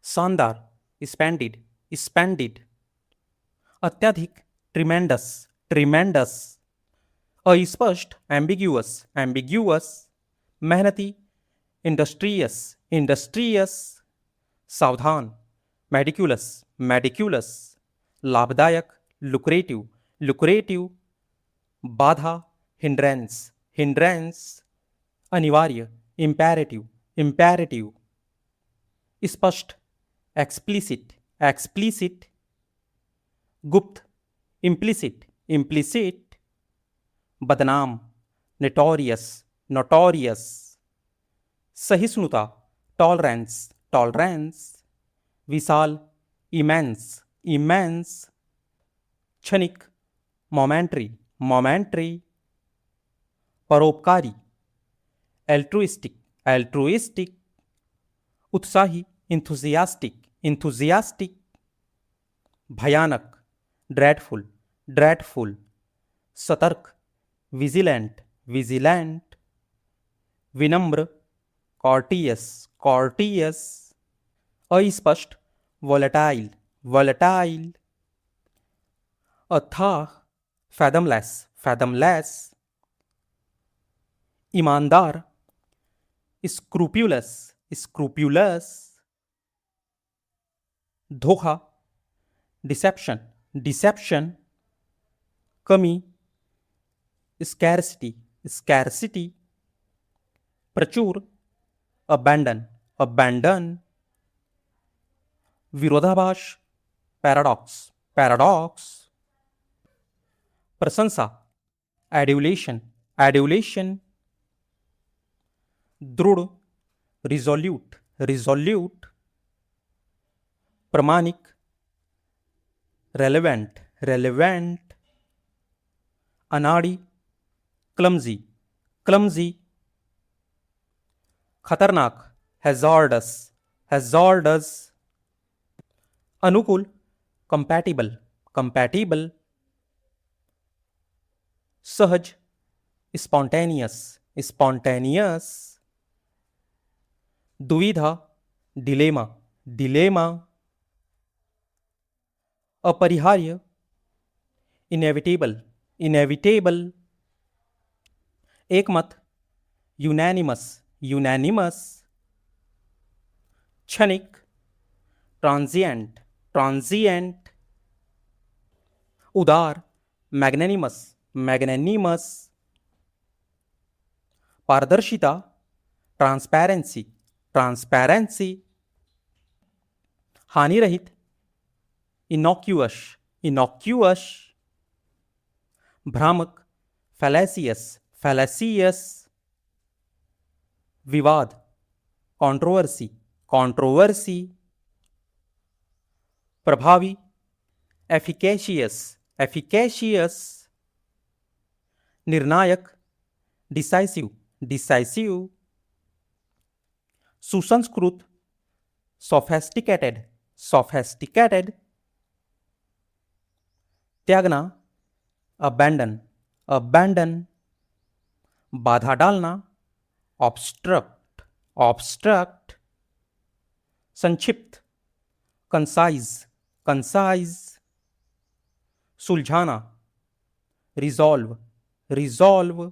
शानदार, स्पैंडिड, स्पैंडिड, अत्यधिक, tremendous, tremendous, अस्पष्ट, एम्बिग्यूअस, एम्बिग्यूअस, मेहनती, इंडस्ट्रियस, इंडस्ट्रियस, सावधान, मेडिक्यूलस, मेडिक्यूलस, लाभदायक, लुक्रेटिव, लुक्रेटिव, बाधा, हिंड्रेंस, हिंड्रेंस, अनिवार्य, इम्पेरेटिव, इम्पेरेटिव, स्पष्ट, एक्सप्लिसिट, एक्सप्लिसिट, गुप्त, इम्प्लिसिट, इम्प्लिसिट, बदनाम, नोटोरियस, नोटोरियस, सहिष्णुता, टॉलरेंस, टॉलरेंस, विशाल, इमेंस, इमेंस, क्षणिक, मोमेंट्री, मोमेंट्री, परोपकारी, एल्ट्रुइस्टिक, एल्ट्रुइस्टिक, उत्साही, इंथुजियास्टिक, इंथुजियास्टिक, भयानक, ड्रेडफुल, ड्रेडफुल, सतर्क, विजिलेंट, विजिलेंट, विनम्र, कॉर्टियस, कॉर्टियस, अस्पष्ट, वोलेटाइल, वोलेटाइल, अथाह, फैदमलेस, फैदमलेस, ईमानदार, स्क्रूप्यूलस, स्क्रूप्यूलस, धोखा, डिसेप्शन, डिसेप्शन, कमी, स्कैरसिटी, स्कैरसिटी, प्रचुर, अबैंडन, अबैंडन, विरोधाभास, पैराडॉक्स, पैराडॉक्स, प्रशंसा, एड्यूलेशन, एड्यूलेशन, दृढ़, रिजोल्यूट, रिजोल्यूट, प्रमाणिक, रेलेवेंट, रेलेवेंट, अनाड़ी, क्लमजी, क्लमजी, खतरनाक, हैजार्डस, हैजार्डस, अनुकूल, कंपैटिबल, कंपैटिबल, सहज, स्पॉन्टेनियस, स्पॉन्टेनियस, दुविधा, डिलेमा, डिलेमा, अपरिहार्य, इनेविटेबल, इनेविटेबल, एकमत, यूनैनिमस, यूनैनिमस, क्षणिक, ट्रांजिएंट, ट्रांजिएंट, उदार, मैग्नेनिमस, मैग्नेनिमस, पारदर्शिता, ट्रांसपेरेंसी, ट्रांसपेरेंसी, हानिरहित, इनॉक्यूअस, इनॉक्यूअस, भ्रामक, फैलेसियस, फैलेसियस, विवाद, कंट्रोवर्सी, कंट्रोवर्सी, प्रभावी, एफिकेशियस, एफिकेशियस, निर्णायक, डिसाइसिव, डिसाइसिव, सुसंस्कृत, सोफेस्टिकेटेड, सोफेस्टिकेटेड, त्यागना, अबैंडन, अबैंडन, बाधा डालना, ऑब्स्ट्रक्ट, ऑब्स्ट्रक्ट, संक्षिप्त, कंसाइज, कंसाइज, सुलझाना, रिजॉल्व, रिजॉल्व,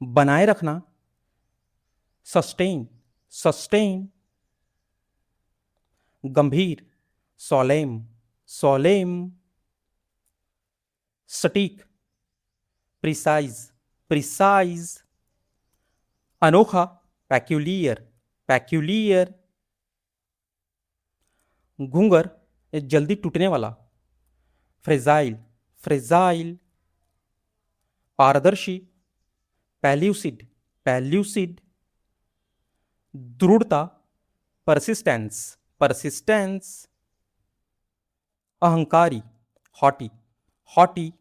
बनाए रखना, सस्टेन, सस्टेन, गंभीर, सोलेम, सोलेम, सटीक, प्रिसाइज, प्रिसाइज, अनोखा, पैक्यूलियर, पैक्यूलियर, घूंगर, जल्दी टूटने वाला, फ्रेजाइल, फ्रेजाइल, पारदर्शी, पैल्यूसिड, पैल्यूसिड, दृढ़ता, परसिस्टेंस, परसिस्टेंस, अहंकारी, हॉटी, हॉटी,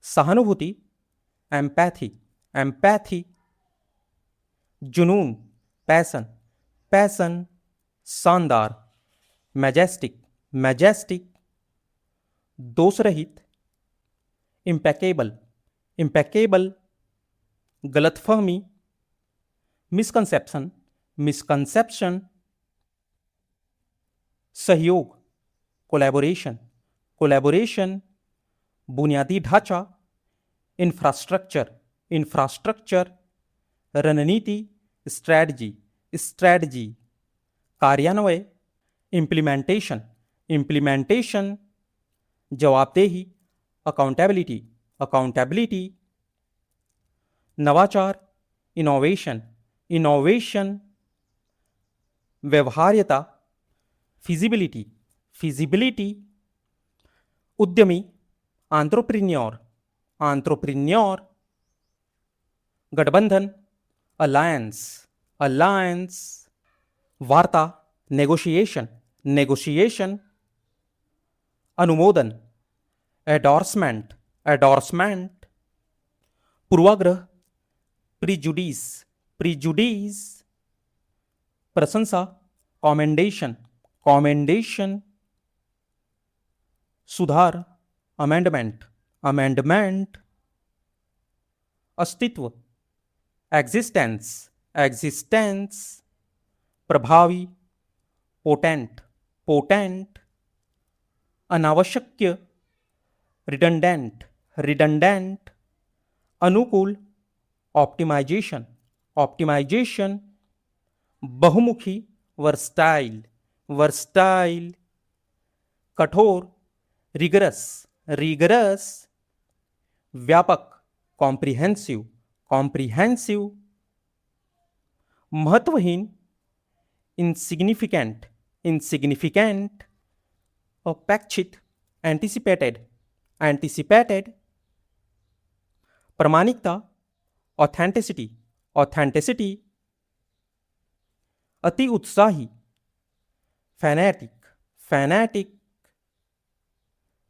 सहानुभूति, एम्पैथी, एम्पैथी, जुनून, पैसन, पैसन, शानदार, मैजेस्टिक, मैजेस्टिक, दोषरहित, इम्पेकेबल, इम्पेकेबल, गलतफहमी, मिसकंसेप्शन, मिसकंसेप्शन, सहयोग, कोलैबोरेशन, कोलैबोरेशन, बुनियादी ढांचा, इंफ्रास्ट्रक्चर, इंफ्रास्ट्रक्चर, रणनीति, स्ट्रैटजी, स्ट्रैटजी, कार्यान्वय, इम्प्लीमेंटेशन, इम्प्लीमेंटेशन, जवाबदेही, अकाउंटेबिलिटी, अकाउंटेबिलिटी, नवाचार, इनोवेशन, इनोवेशन, व्यवहार्यता, फिजिबिलिटी, फिजिबिलिटी, उद्यमी, एंटरप्रेन्योर, एंटरप्रेन्योर, गठबंधन, अलायंस, अलायंस, वार्ता, नेगोशिएशन, नेगोशिएशन, अनुमोदन, एडोर्समेंट, एडोर्समेंट, पूर्वाग्रह, प्रीजुडिस, प्रीजुडिस, प्रशंसा, कॉमेंडेशन, कॉमेंडेशन, सुधार, अमेंडमेंट, अमेंडमेंट, अस्तित्व, एग्जिस्टेंस, एग्जिस्टेंस, प्रभावी, पोटेंट, पोटेंट, अनावश्यक, रिडंडेंट, रिडंडेंट, अनुकूल, ऑप्टिमाइजेशन, ऑप्टिमाइजेशन, बहुमुखी, वर्सटाइल, वर्सटाइल, कठोर, रिगरस, रिगरस, व्यापक, कॉम्प्रिहेंसिव, कॉम्प्रिहेंसिव, महत्वहीन, इनसिग्निफिकेंट, इनसिग्निफिकेंट, अपेक्षित, एंटिसिपेटेड, एंटिसिपेटेड, प्रामाणिकता, ऑथेंटिसिटी, ऑथेंटिसिटी, अति उत्साही, फैनेटिक, फैनेटिक,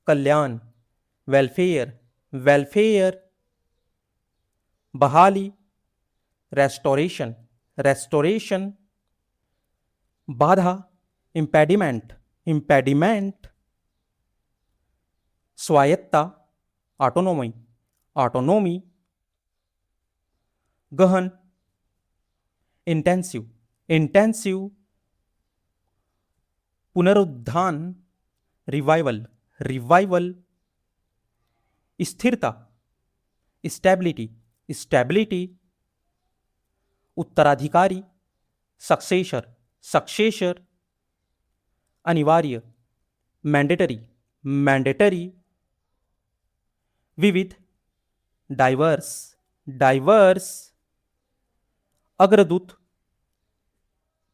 कल्याण, वेलफेयर, वेलफेयर, बहाली, रेस्टोरेशन, रेस्टोरेशन, बाधा, इम्पेडिमेंट, इम्पेडिमेंट, स्वायत्ता, ऑटोनोमी, ऑटोनोमी, गहन, इंटेंसिव, इंटेंसिव, पुनरुत्थान, रिवाइवल, रिवाइवल, स्थिरता, स्टेबिलिटी, स्टेबिलिटी, उत्तराधिकारी, सक्सेशर, सक्सेशर, अनिवार्य, मैंडेटरी, मैंडेटरी, विविध, डाइवर्स, डाइवर्स, अग्रदूत,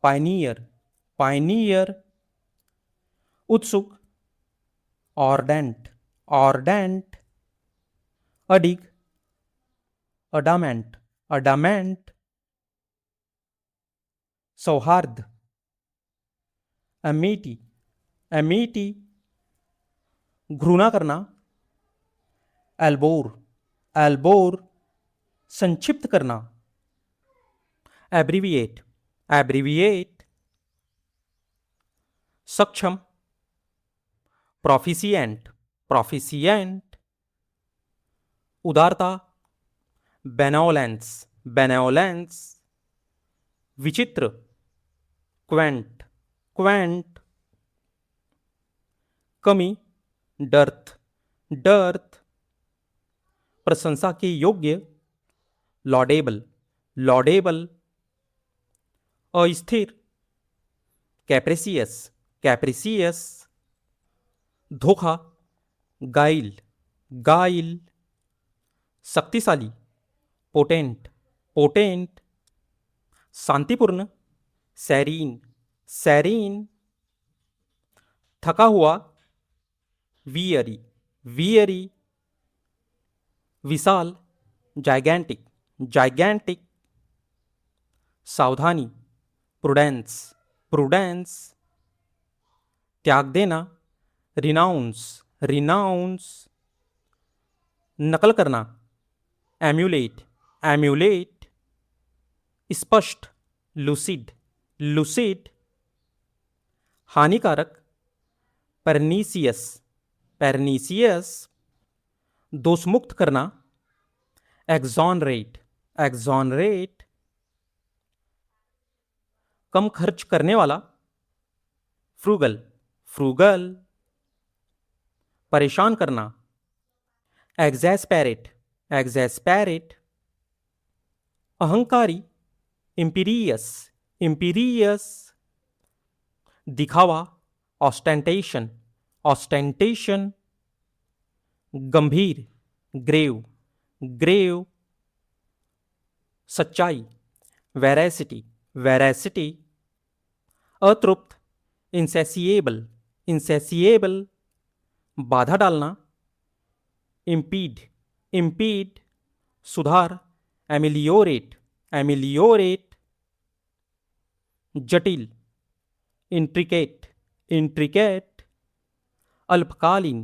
पायनियर, पायनियर, उत्सुक, ऑर्डेंट, ऑर्डेंट, अडिग, अडामेंट, अडामेंट, सौहार्द, अमेटी, अमेटी, घृणा करना, एल्बोर, एल्बोर, संक्षिप्त करना, एब्रीविएट, एब्रीविएट, सक्षम, प्रोफिशिएंट, प्रोफिशिएंट, उदारता, बेनोलेंस, बेनोलेंस, विचित्र, क्वेंट, क्वेंट, कमी, डर्थ, डर्थ, प्रशंसा के योग्य, लॉडेबल, लॉडेबल, अस्थिर, कैप्रेसियस, कैप्रेसियस, धोखा, गाइल, गाइल, शक्तिशाली, पोटेंट, पोटेंट, शांतिपूर्ण, सैरीन, सैरीन, थका हुआ, वियरी, वियरी, विशाल, जाइगैंटिक, जाइगैंटिक, सावधानी, प्रुडेंस, प्रुडेंस, त्याग देना, रिनाउंस, रिनाउंस, नकल करना, एम्यूलेट, एम्यूलेट, स्पष्ट, लूसिड, लूसिड, हानिकारक, परनीसियस, परनीसियस, दोषमुक्त करना, एक्सॉनरेट, एक्सॉनरेट, कम खर्च करने वाला, फ्रूगल, फ्रूगल, परेशान करना, एग्जैस्पेरेट, एग्जैस्पेरेट, अहंकारी, इंपीरियस, इंपीरियस, दिखावा, ऑस्टेंटेशन, ऑस्टेंटेशन, गंभीर, ग्रेव, ग्रेव, सच्चाई, वेरासिटी, वेरासिटी, अतृप्त, इंसेसिएबल, इंसेसिएबल, बाधा डालना, इम्पीड, इम्पीड, सुधार, एमिलियोरेट, एमिलियोरेट, जटिल, इंट्रिकेट, इंट्रिकेट, अल्पकालीन,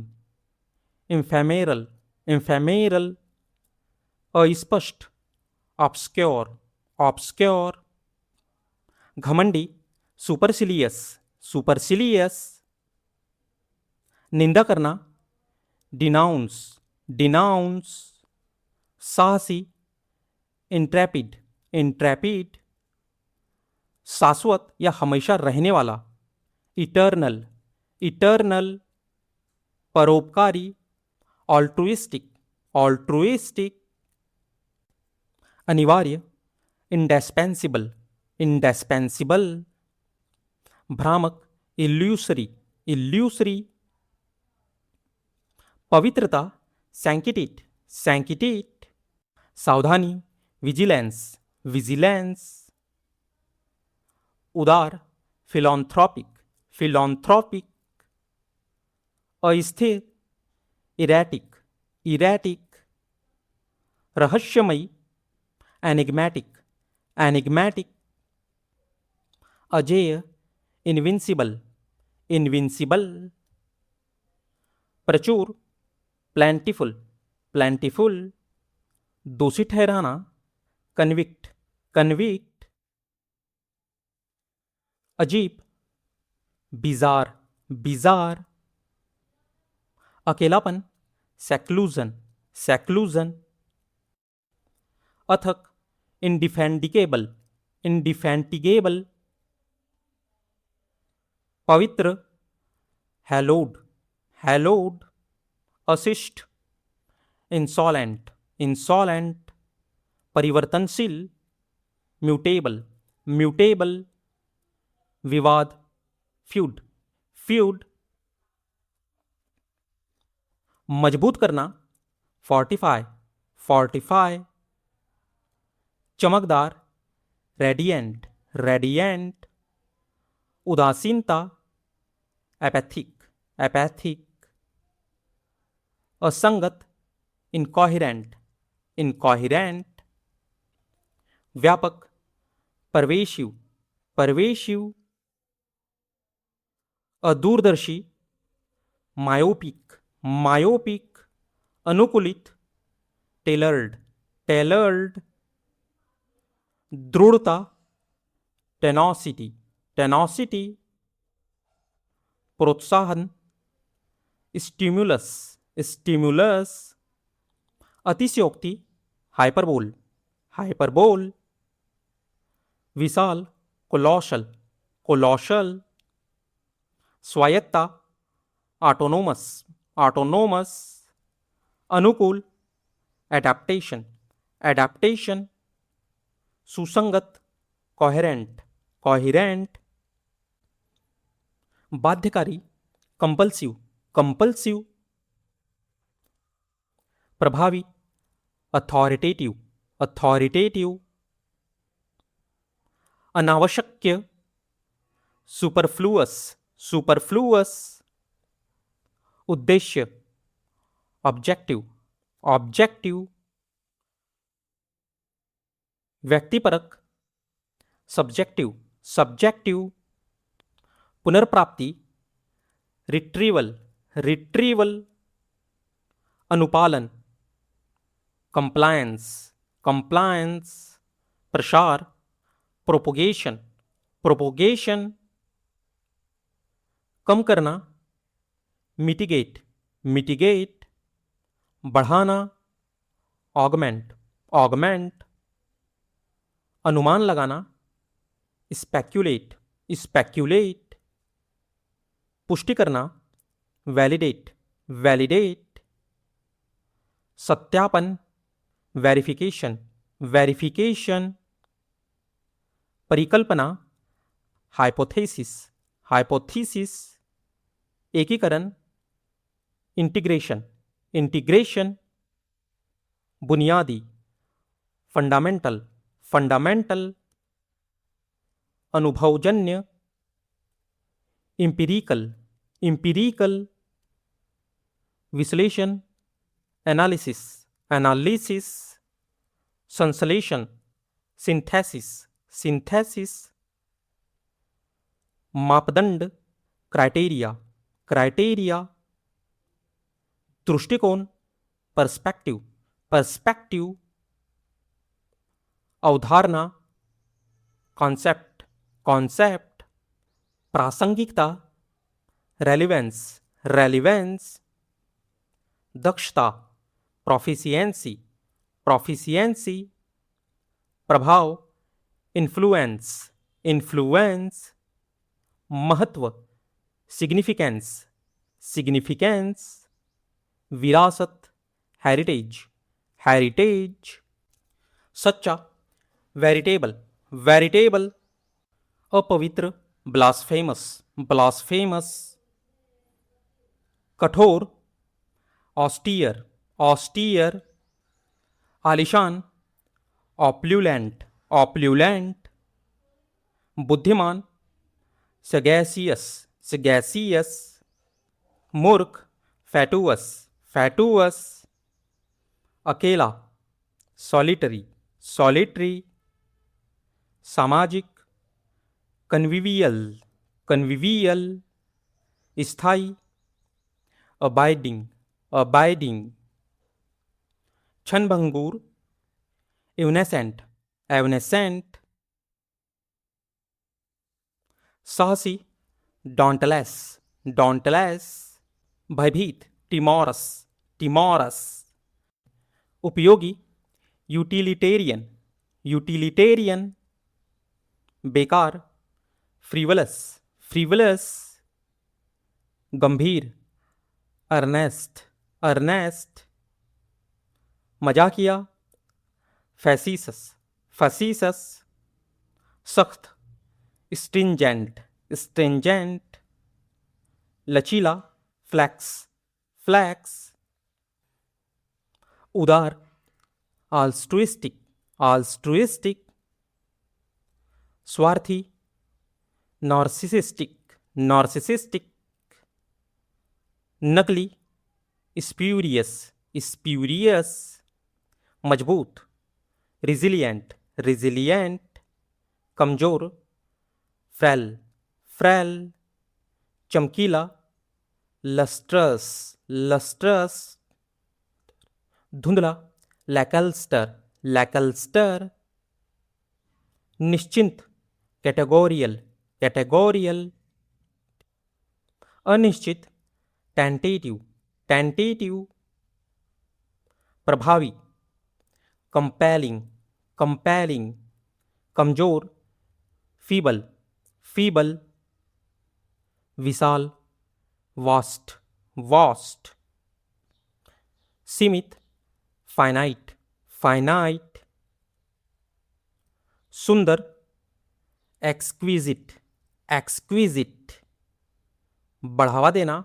इन्फेमेरल, इन्फेमेरल, अस्पष्ट, ऑब्स्क्योर, ऑब्स्क्योर, घमंडी, सुपरसिलियस, सुपरसिलियस, निंदा करना, डिनाउंस, डिनाउंस, साहसी, इंट्रैपिड, इंट्रैपिड, शाश्वत या हमेशा रहने वाला, इटर्नल, इटर्नल, परोपकारी, ऑल्ट्रुइस्टिक, ऑल्ट्रुइस्टिक, अनिवार्य, इंडिस्पेंसिबल, इंडिस्पेंसिबल, भ्रामक, इल्यूसरी, इल्यूसरी, पवित्रता, सैंक्टिटी, सैंक्टिटी, सावधानी, विजिलेंस, विजिलेंस, उदार, फिलॉन्थ्रोपिक, फिलॉन्थ्रोपिक, अस्थिर, इरैटिक, इरैटिक, रहस्यमयी, एनिग्मैटिक, एनिग्मैटिक, अजेय, इनविंसिबल, इनविंसिबल, प्रचुर, प्लेंटिफुल, प्लेंटिफुल, दोषी ठहराना, कन्विक्ट, कन्विक्ट, अजीब, बिजार, बिजार, अकेलापन, सेक्लूजन, सेक्लूजन, अथक, इंडिफेंडिकेबल, इंडिफेंटिगेबल, पवित्र, हैलोड, हैलोड, अशिष्ट, इंसॉलेंट, इंसॉलेंट, परिवर्तनशील, म्यूटेबल, म्यूटेबल, विवाद, फ्यूड, फ्यूड, मजबूत करना, फोर्टिफाई, फोर्टिफाई, चमकदार, रेडिएंट, रेडिएंट, उदासीनता, एपैथिक, एपैथिक, असंगत, इनकॉहिरेंट, इनकॉहिरेंट, व्यापक, परवेशिव, परवेशिव, अदूरदर्शी, मायोपिक, मायोपिक, अनुकूलित, टेलर्ड, टेलर्ड, दृढ़ता, टेनोसिटी, टेनोसिटी, प्रोत्साहन, स्टिमुलस, स्टिमुलस, अतिशयोक्ति, हाइपरबोल, हाइपरबोल, विशाल, कोलोशल, कोलोशल, स्वायत्ता, ऑटोनोमस, ऑटोनोमस, अनुकूल, एडेप्टेशन, एडेप्टेशन, सुसंगत, कोहेरेंट, कोहेरेंट, बाध्यकारी, कंपल्सिव, कंपल्सिव, प्रभावी, अथॉरिटेटिव, अथॉरिटेटिव, अनावश्यक, सुपरफ्लुअस, सुपरफ्लुअस, उद्देश्य, ऑब्जेक्टिव, ऑब्जेक्टिव, व्यक्तिपरक, सब्जेक्टिव, सब्जेक्टिव, पुनर्प्राप्ति, रिट्रीवल, रिट्रीवल, अनुपालन, कंप्लायंस, कंप्लायंस, प्रसार, प्रोपोगेशन, प्रोपोगेशन, कम करना, मिटिगेट, मिटिगेट, बढ़ाना, ऑगमेंट, ऑगमेंट, अनुमान लगाना, स्पेक्यूलेट, स्पेक्यूलेट, पुष्टि करना, वैलिडेट, वैलिडेट, सत्यापन, वेरिफिकेशन, वेरिफिकेशन, परिकल्पना, हाइपोथेसिस, हाइपोथेसिस, एकीकरण, इंटीग्रेशन, इंटीग्रेशन, बुनियादी, फंडामेंटल, फंडामेंटल, अनुभवजन्य, इम्पीरिकल, इम्पीरिकल, विश्लेषण, एनालिसिस, एनालिसिस, संश्लेषण, सिंथेसिस, सिंथेसिस, मापदंड, क्राइटेरिया, क्राइटेरिया, दृष्टिकोण, पर्सपेक्टिव, पर्सपेक्टिव, अवधारणा, कॉन्सेप्ट, कॉन्सेप्ट, प्रासंगिकता, रेलिवेंस, रेलिवेंस, दक्षता, प्रोफिशिएंसी, प्रोफिशिएंसी, प्रभाव, इन्फ्लुएंस, इन्फ्लुएंस, महत्व, सिग्निफिकेंस, सिग्निफिकेंस, विरासत, हेरिटेज, हेरिटेज, सच्चा, वेरिटेबल, वेरिटेबल, अपवित्र, ब्लास्फेमस, ब्लास्फेमस, कठोर, ऑस्टियर, ऑस्टियर, आलिशान, ऑप्ल्यूलेंट, ऑप्ल्यूलेंट, बुद्धिमान, सगैसियस, सगैसियस, मूर्ख, फैटुअस, फैटुअस, अकेला, सॉलिटरी, सॉलिटरी, सामाजिक, कन्विवियल, कन्विवियल, स्थायी, अबाइडिंग, अबाइडिंग, क्षणभंगुर, एवनेसेंट, एवनेसेंट, साहसी, डॉन्टलेस, डॉन्टलेस, भयभीत, टिमोरस, टिमोरस, उपयोगी, यूटिलिटेरियन, यूटिलिटेरियन, बेकार, फ्रीवलस, फ्रीवलस, गंभीर, अर्नेस्ट, अर्नेस्ट, मजाकिया, फैसीसस, फैसीसस, सख्त, स्ट्रिंजेंट, स्ट्रिंजेंट, लचीला, फ्लैक्स, फ्लैक्स, उदार, आल्स्ट्रुइस्टिक, आल्स्ट्रुइस्टिक, स्वार्थी, नार्सिसिस्टिक, नार्सिसिस्टिक, नकली, स्प्यूरियस, स्प्यूरियस, मजबूत, रिजिलियंट, रिजिलियंट, कमजोर, फ्रैल, फ्रैल, चमकीला, लस्ट्रस, लस्ट्रस, धुंधला, लैकल्स्टर, लैकल्स्टर, निश्चिंत, कैटेगोरियल, कैटेगोरियल, अनिश्चित, टेंटेटिव, टेंटेटिव, प्रभावी, कंपेलिंग, कंपेलिंग, कमजोर, फीबल, फीबल, विशाल, वास्ट, वास्ट, सीमित, फाइनाइट, फाइनाइट, सुंदर, एक्सक्विजिट, एक्सक्विजिट, बढ़ावा देना,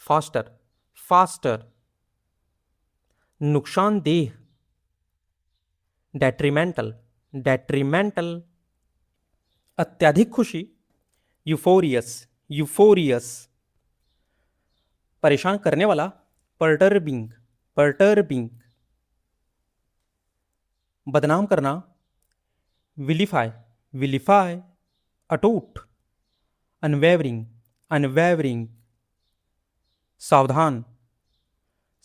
फास्टर, फास्टर, नुकसानदेह, डेट्रीमेंटल, डेट्रीमेंटल, अत्यधिक खुशी, यूफोरियस, यूफोरियस, परेशान करने वाला, पर्टर्बिंग, पर्टर्बिंग, बदनाम करना, विलिफाई, विलिफाई, अटूट, अनवेवरिंग, अनवेवरिंग, सावधान,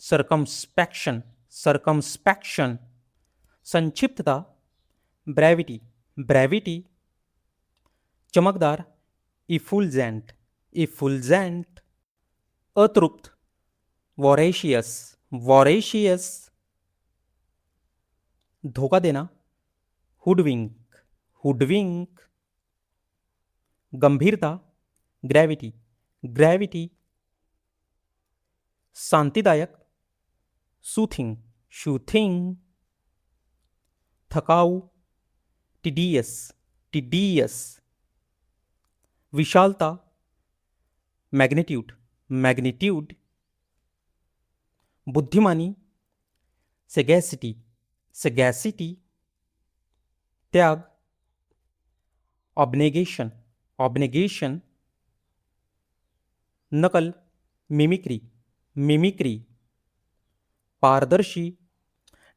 सर्कमस्पेक्शन, सर्कमस्पेक्शन, संक्षिप्तता, ब्रेविटी, ब्रेविटी, चमकदार, इफुलजेंट, इफुलजेंट, अतृप्त, वोरेशियस, वोरेशियस, धोखा देना, हुडविंक, हुडविंक, गंभीरता, ग्रेविटी, ग्रॅव्हिटी, शांतिदायक, सूथिंग, शूथिंग, थकाऊ, टिडियस, टिडियस, विशालता, मैग्नीट्यूड, मैग्नीट्यूड, बुद्धिमानी, सेगैसिटी, सेगैसिटी, त्याग, ऑब्नेगेशन, ऑब्नेगेशन, नकल, मिमिक्री, मिमिक्री, पारदर्शी,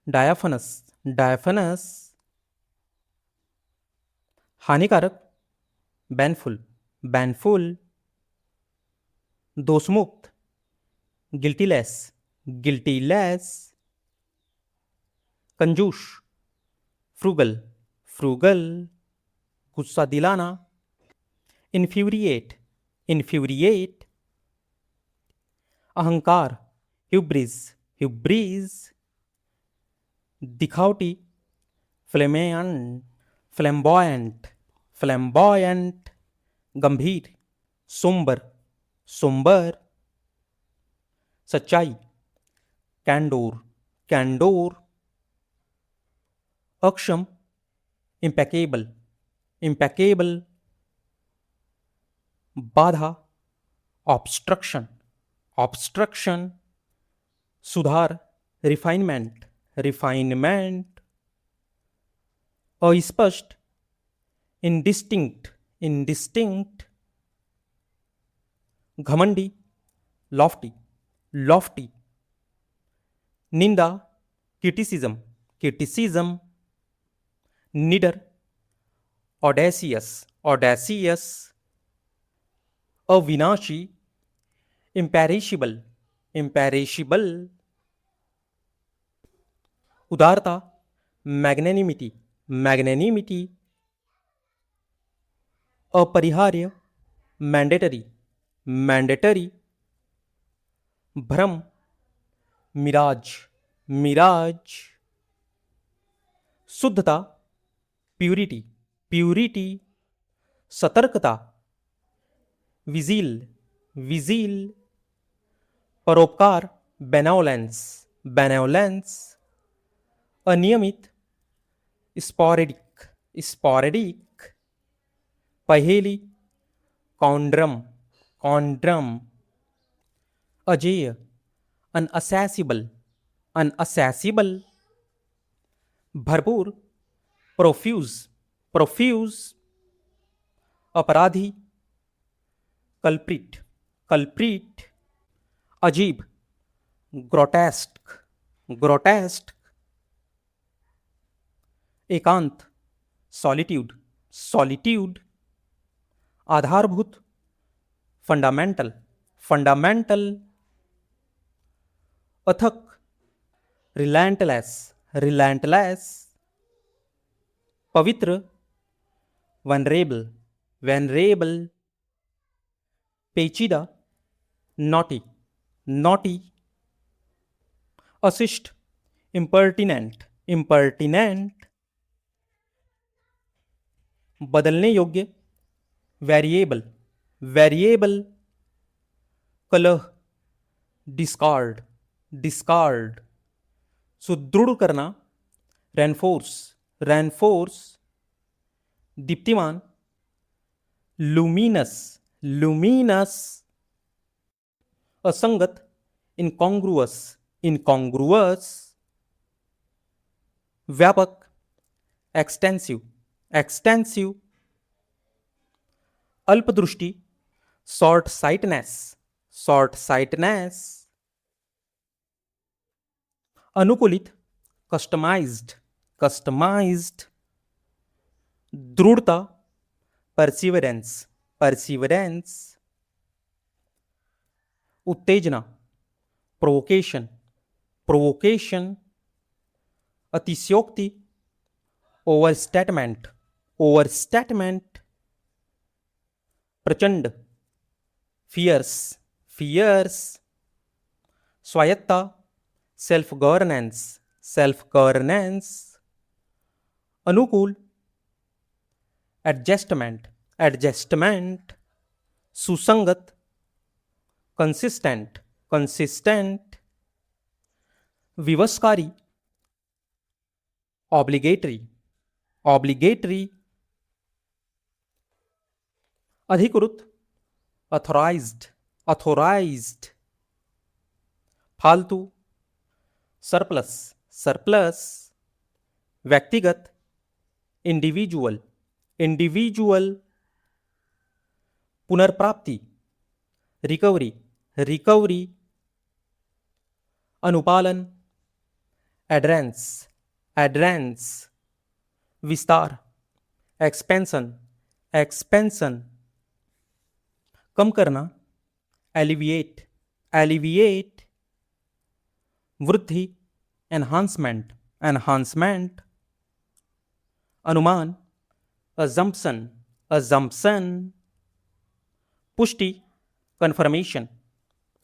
डायाफनस, डायाफनस, हानिकारक, बैनफुल, बैनफुल, दोषमुक्त, गिल्टीलेस, गिल्टीलेस, कंजूस, फ्रूगल, फ्रूगल, गुस्सा दिलाना, इन्फ्यूरिएट, इन्फ्यूरिएट, अहंकार, ह्यूब्रिज, ह्यूब्रिज, दिखावटी, फ्लेमेंट, फ्लैम्बॉयंट, फ्लैम्बॉयंट, गंभीर, सोम्बर, सोम्बर, सच्चाई, कैंडोर, कैंडोर, अक्षम, इम्पैकेबल, इम्पैकेबल, बाधा, ऑब्स्ट्रक्शन, ऑब्स्ट्रक्शन, सुधार, रिफाइनमेंट, रिफाइनमेंट, अस्पष्ट, इंडिस्टिंक्ट, इंडिस्टिंक्ट, घमंडी, लॉफ्टी, लॉफ्टी, निंदा, क्रिटिसिज्म, क्रिटिसिज्म, निडर, ऑडेसियस, ऑडेसियस, अविनाशी, इम्पेरिशिबल, इम्पेरिशिबल, उदारता, मैग्नेनिमिटी, मैग्नेनिमिटी, अपरिहार्य, मैंडेटरी, मैंडेटरी, भ्रम, मिराज, मिराज, शुद्धता, प्यूरिटी, प्यूरिटी, सतर्कता, विजिल, विजिल, परोपकार, बेनोलेंस, बेनोलेंस, अनियमित, स्पॉरेडिक, स्पॉरेडिक, पहेली, कॉन्ड्रम, कॉन्ड्रम, अजेय, अनअसेसिबल, अनअसेसिबल, भरपूर, प्रोफ्यूज, प्रोफ्यूज, अपराधी, कल्प्रिट, कल्प्रिट, अजीब, ग्रोटेस्क, ग्रोटेस्क, एकांत, सॉलिट्यूड, सॉलिट्यूड, आधारभूत, फंडामेंटल, फंडामेंटल, अथक, रिलैंटलेस, रिलैंटलेस, पवित्र, वनरेबल, वनरेबल, पेचीदा, नॉटी, नॉटी, अशिष्ट, इम्पर्टिनेंट, इम्पर्टिनेंट, बदलने योग्य, वेरिएबल, वेरिएबल, कलह, डिस्कार्ड, डिस्कार्ड, सुदृढ़ करना, रेनफोर्स, रेनफोर्स, दीप्तिमान, लुमिनस, लुमिनस, असंगत, इनकॉन्ग्रुअस, इनकॉन्ग्रुअस, व्यापक, एक्सटेंसिव, एक्सटेंसिव, अल्पदृष्टि, शॉर्ट साइटनेस, शॉर्ट साइटनेस, अनुकूलित, कस्टमाइज्ड, कस्टमाइज्ड, दृढ़ता, परसिवरेंस, परसिवरेंस, उत्तेजना, प्रोवोकेशन, प्रोवोकेशन, अतिशयोक्ति, ओवरस्टेटमेंट, ओवरस्टेटमेंट, प्रचंड, fierce, fears, स्वायत्ता, self governance, self governance, अनुकूल, एडजस्टमेंट, एडजस्टमेंट, सुसंगत, कंसिस्टेंट कंसिस्टेंट, विवशकारी, ऑब्लिगेटरी ऑब्लिगेटरी, अधिकृत, अथोराइज्ड अथोराइज्ड, फालतू, सरप्लस सरप्लस, व्यक्तिगत, इंडिविजुअल इंडिविजुअल, पुनर्प्राप्ति, रिकवरी रिकवरी, अनुपालन, एड्रेंस एड्रेंस, विस्तार, एक्सपेंशन एक्सपेंशन, कम करना, एलिविएट एलिविएट, वृद्धि, एनहांसमेंट एनहांसमेंट, अनुमान, अजम्पशन अजम्पशन, पुष्टि, कन्फर्मेशन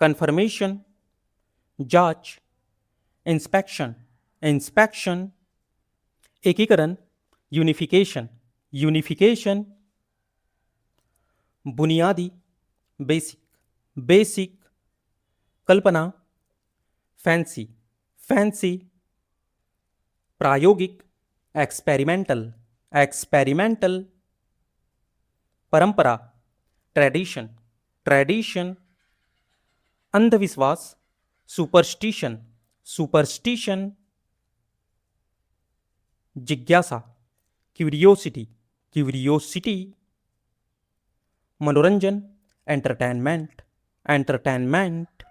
कन्फर्मेशन, जांच, इंस्पेक्शन इंस्पेक्शन, एकीकरण, यूनिफिकेशन यूनिफिकेशन, बुनियादी, बेसिक बेसिक, कल्पना, फैंसी फैंसी, प्रायोगिक, एक्सपेरिमेंटल एक्सपेरिमेंटल, परंपरा, ट्रेडिशन ट्रेडिशन, अंधविश्वास, सुपरस्टिशन सुपरस्टिशन, जिज्ञासा, क्यूरियोसिटी क्यूरियोसिटी, मनोरंजन, एंटरटेनमेंट एंटरटेनमेंट,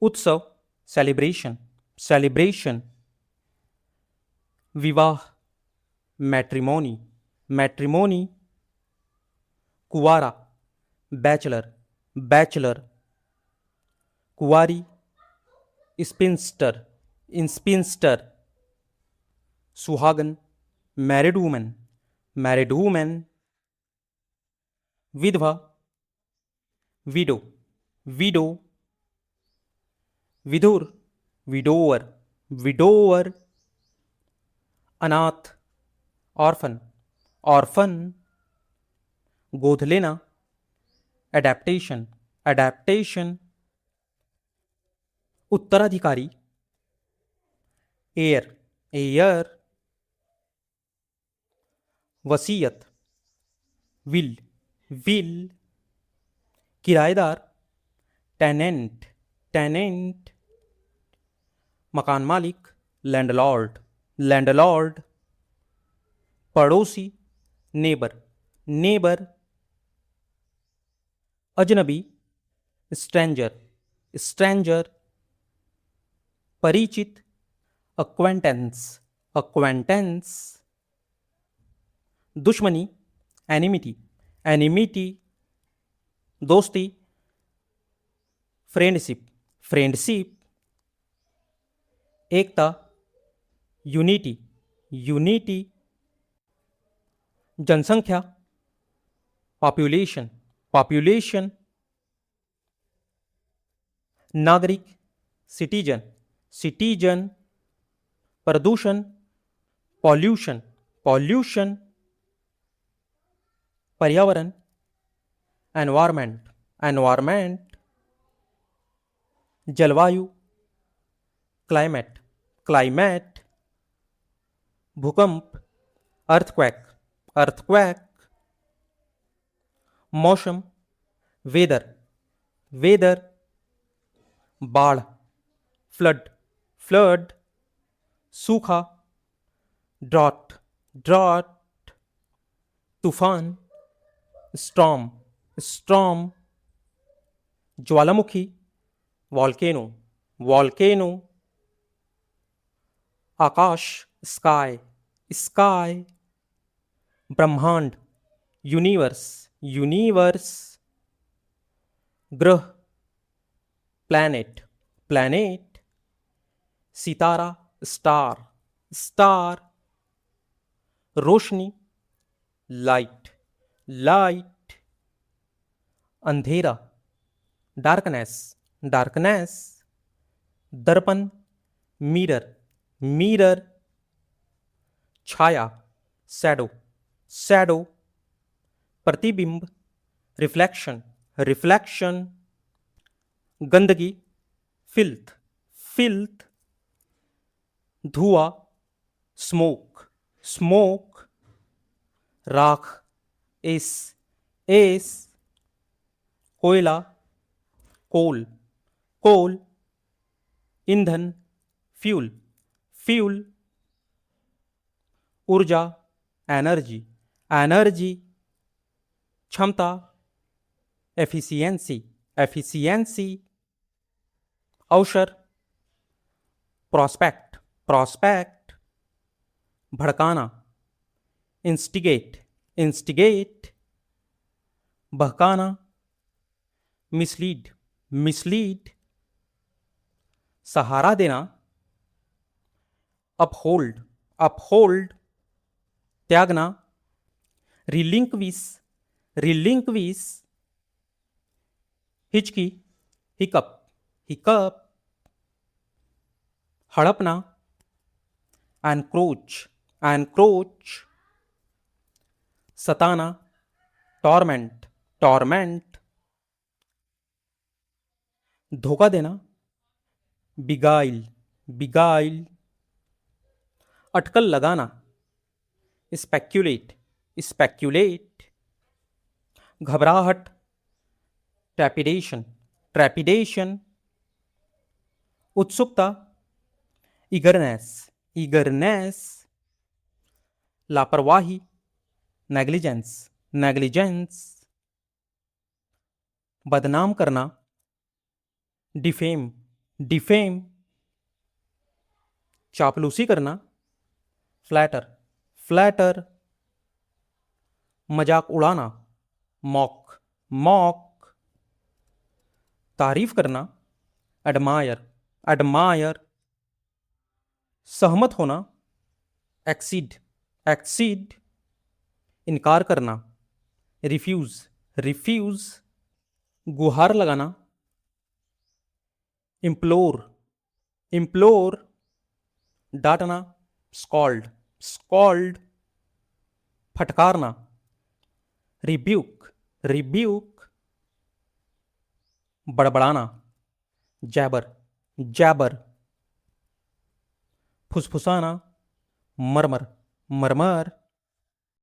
उत्सव, सेलिब्रेशन सेलिब्रेशन, विवाह, मैट्रिमोनी मैट्रिमोनी, कुवारा, बैचलर बैचलर, कुवारी, स्पिंस्टर स्पिंस्टर, सुहागन, मैरिड वुमेन मैरिड वुमेन, विधवा, विडो विडो, विधुर, विडोवर विडोवर, अनाथ, ऑर्फन ऑर्फन, गोद लेना, एडेप्टेशन एडेप्टेशन, उत्तराधिकारी, एयर एयर, वसीयत, विल विल, किराएदार, टेनेंट टेनेंट, मकान मालिक, लैंडलॉर्ड लैंडलॉर्ड, पड़ोसी, नेबर नेबर, अजनबी, स्ट्रेंजर स्ट्रेंजर, परिचित, अक्वेंटेंस अक्वेंटेंस, दुश्मनी, एनिमिटी एनिमिटी, दोस्ती, फ्रेंडशिप फ्रेंडशिप, एकता, यूनिटी यूनिटी, जनसंख्या, पॉपुलेशन पॉपुलेशन, नागरिक, सिटीजन सिटीजन, प्रदूषण, पॉल्यूशन पॉल्यूशन, पर्यावरण, एनवायरमेंट एनवायरमेंट, जलवायु, क्लाइमेट क्लाइमेट, भूकंप, अर्थक्वैक अर्थक्वैक, मौसम, वेदर वेदर, बाढ़, फ्लड फ्लड, सूखा, ड्रॉट ड्रॉट, तूफान, स्टॉर्म स्टॉर्म, ज्वालामुखी, वॉल्केनो वॉल्केनो, आकाश, स्काई स्काई, ब्रह्मांड, यूनिवर्स यूनिवर्स, ग्रह, प्लैनेट प्लैनेट, सितारा, स्टार स्टार, रोशनी, लाइट लाइट, अंधेरा, डार्कनेस डार्कनेस, दर्पण, मिरर मिरर, छाया, शैडो शैडो, प्रतिबिंब, रिफ्लेक्शन रिफ्लेक्शन, गंदगी, फिल्थ, फिल्थ। धुआं, स्मोक, स्मोक। राख, एस, एस। कोयला, कोल, कोल। ईंधन, फ्यूल, फ्यूल। ऊर्जा, एनर्जी, एनर्जी। क्षमता, एफिशिएंसी, एफिशिएंसी। अवसर, प्रॉस्पेक्ट, प्रॉस्पेक्ट। भड़काना, इंस्टिगेट, इंस्टिगेट। बहकाना, मिसलीड, मिसलीड। सहारा देना, अपहोल्ड, अपहोल्ड। त्यागना, रिलिंक्विश, रिलिंक्विश। हिचकी, हिकअप, हिकअप। हड़पना, एनक्रोच, एनक्रोच। सताना, टॉर्मेंट, टॉर्मेंट। धोखा देना, बिगाइल, बिगाइल। अटकल लगाना, स्पेक्यूलेट, स्पेक्यूलेट। घबराहट, ट्रेपिडेशन, ट्रेपिडेशन। उत्सुकता, ईगरनेस, ईगरनेस। लापरवाही, नेग्लिजेंस, नेग्लिजेंस। बदनाम करना, डिफेम, डिफेम। चापलूसी करना, फ्लैटर, फ्लैटर। मजाक उड़ाना, मॉक, मॉक। तारीफ करना, एडमायर, एडमायर। सहमत होना, एक्सीड, एक्सीड। इनकार करना, रिफ्यूज, रिफ्यूज। गुहार लगाना, इम्प्लोर, इम्प्लोर। डांटना, स्कॉल्ड, स्कॉल्ड। फटकारना, रिब्यूक, रिब्यूक। बड़बड़ाना, जैबर, जैबर। फुसफुसाना, मरमर, मरमर।